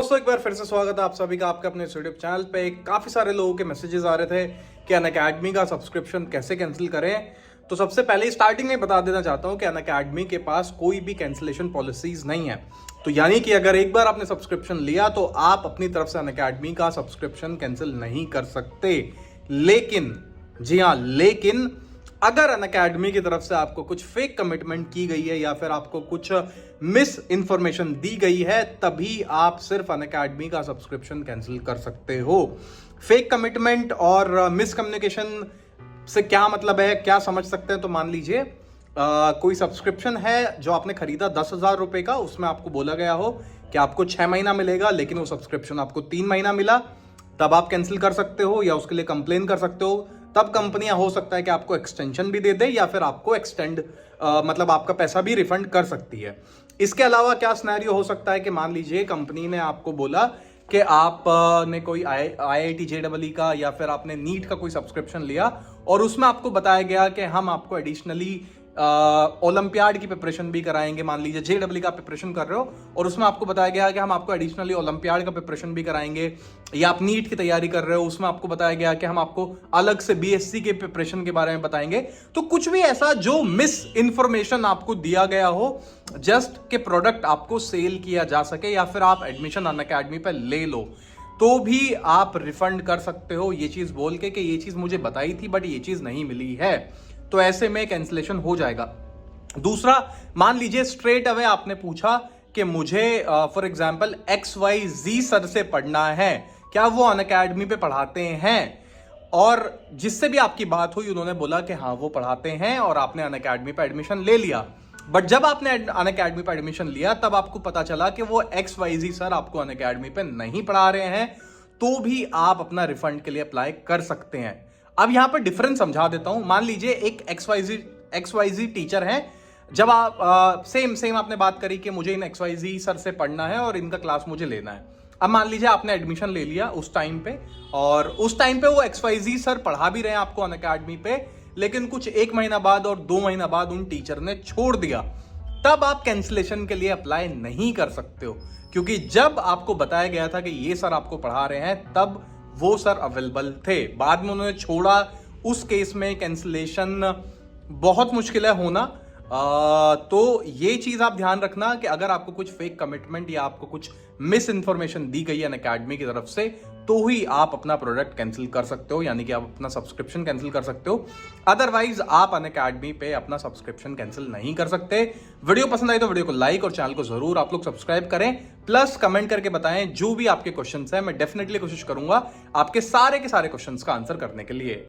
दोस्तों एक बार फिर से स्वागत है आप सभी का आपके अपने यूट्यूब चैनल पे। काफी सारे लोगों के मैसेजेस आ रहे थे कि अनअकैडमी का सब्सक्रिप्शन कैसे कैंसिल करें। तो सबसे पहले स्टार्टिंग में बता देना चाहता हूं कि अनअकैडमी के पास कोई भी कैंसिलेशन पॉलिसीज नहीं है। तो यानी कि अगर एक बार आपने सब्सक्रिप्शन लिया तो आप अपनी तरफ से अनअकैडमी का सब्सक्रिप्शन कैंसिल नहीं कर सकते। लेकिन जी हाँ, लेकिन अगर अनअकैडमी की तरफ से आपको कुछ फेक कमिटमेंट की गई है या फिर आपको कुछ मिस इंफॉर्मेशन दी गई है, तभी आप सिर्फ अनअकैडमी का सब्सक्रिप्शन कैंसिल कर सकते हो। फेक कमिटमेंट और मिस कम्युनिकेशन से क्या मतलब है, क्या समझ सकते हैं? तो मान लीजिए कोई सब्सक्रिप्शन है जो आपने खरीदा 10,000 रुपए का, उसमें आपको बोला गया हो कि आपको 6 महीना मिलेगा, लेकिन वो सब्सक्रिप्शन आपको 3 महीना मिला, तब आप कैंसिल कर सकते हो या उसके लिए कंप्लेन कर सकते हो। तब कंपनियां हो सकता है कि आपको एक्सटेंशन भी दे दे या फिर आपको एक्सटेंड मतलब आपका पैसा भी रिफंड कर सकती है। इसके अलावा क्या सिनेरियो हो सकता है कि मान लीजिए कंपनी ने आपको बोला कि आपने कोई IIT JEE का या फिर आपने नीट का कोई सब्सक्रिप्शन लिया और उसमें आपको बताया गया कि हम आपको एडिशनली ओलंपियाड की प्रिपरेशन भी कराएंगे। मान लीजिए JEE का प्रिपरेशन कर रहे हो और उसमें आपको बताया गया कि हम आपको एडिशनली ओलंपियाड का प्रिपरेशन भी कराएंगे, या आप नीट की तैयारी कर रहे हो, उसमें आपको बताया गया कि हम आपको अलग से BSc के प्रिपरेशन के बारे में बताएंगे। तो कुछ भी ऐसा जो मिस इंफॉर्मेशन आपको दिया गया हो जस्ट के प्रोडक्ट आपको सेल किया जा सके या फिर आप एडमिशन अनअकैडमी पे ले लो, तो भी आप रिफंड कर सकते हो ये चीज बोल के कि ये चीज मुझे बताई थी बट ये चीज नहीं मिली है। तो ऐसे में कैंसिलेशन हो जाएगा। दूसरा, मान लीजिए स्ट्रेट अवे आपने पूछा कि मुझे फॉर एग्जांपल XYZ सर से पढ़ना है, क्या वो अनअकैडमी पे पढ़ाते हैं? और जिससे भी आपकी बात हुई उन्होंने बोला कि हाँ वो पढ़ाते हैं और आपने अनअकैडमी पे एडमिशन ले लिया। बट जब आपने अनअकैडमी पे एडमिशन लिया तब आपको पता चला कि वो XYZ सर आपको अनअकैडमी पे नहीं पढ़ा रहे हैं, तो भी आप अपना रिफंड के लिए अप्लाई कर सकते हैं। अब यहां पर डिफरेंस समझा देता हूं। मान लीजिए एक XYZ टीचर है, जब आप सेम आपने बात करी कि मुझे इन XYZ सर से पढ़ना है और इनका क्लास मुझे लेना है। अब मान लीजिए आपने एडमिशन ले लिया उस टाइम पे, और उस टाइम पे वो XYZ सर पढ़ा भी रहे हैं आपको अनअकैडमी पे, लेकिन कुछ 1 महीना बाद और 2 महीना बाद उन टीचर ने छोड़ दिया। तब आप कैंसिलेशन के लिए अप्लाई नहीं कर सकते हो, क्योंकि जब आपको बताया गया था कि ये सर आपको पढ़ा रहे हैं तब वो सर अवेलेबल थे, बाद में उन्होंने छोड़ा। उस केस में कैंसिलेशन बहुत मुश्किल है होना। तो ये चीज आप ध्यान रखना कि अगर आपको कुछ फेक कमिटमेंट या आपको कुछ मिस इंफॉर्मेशन दी गई है अनअकैडमी की तरफ से, तो ही आप अपना प्रोडक्ट कैंसिल कर सकते हो, यानी कि आप अपना सब्सक्रिप्शन कैंसिल कर सकते हो। अदरवाइज आप अनअकैडमी पे अपना सब्सक्रिप्शन कैंसिल नहीं कर सकते। वीडियो पसंद आई तो वीडियो को लाइक और चैनल को जरूर आप लोग सब्सक्राइब करें, प्लस कमेंट करके बताएं जो भी आपके क्वेश्चंस हैं। मैं डेफिनेटली कोशिश करूंगा आपके सारे के सारे क्वेश्चंस का आंसर करने के लिए।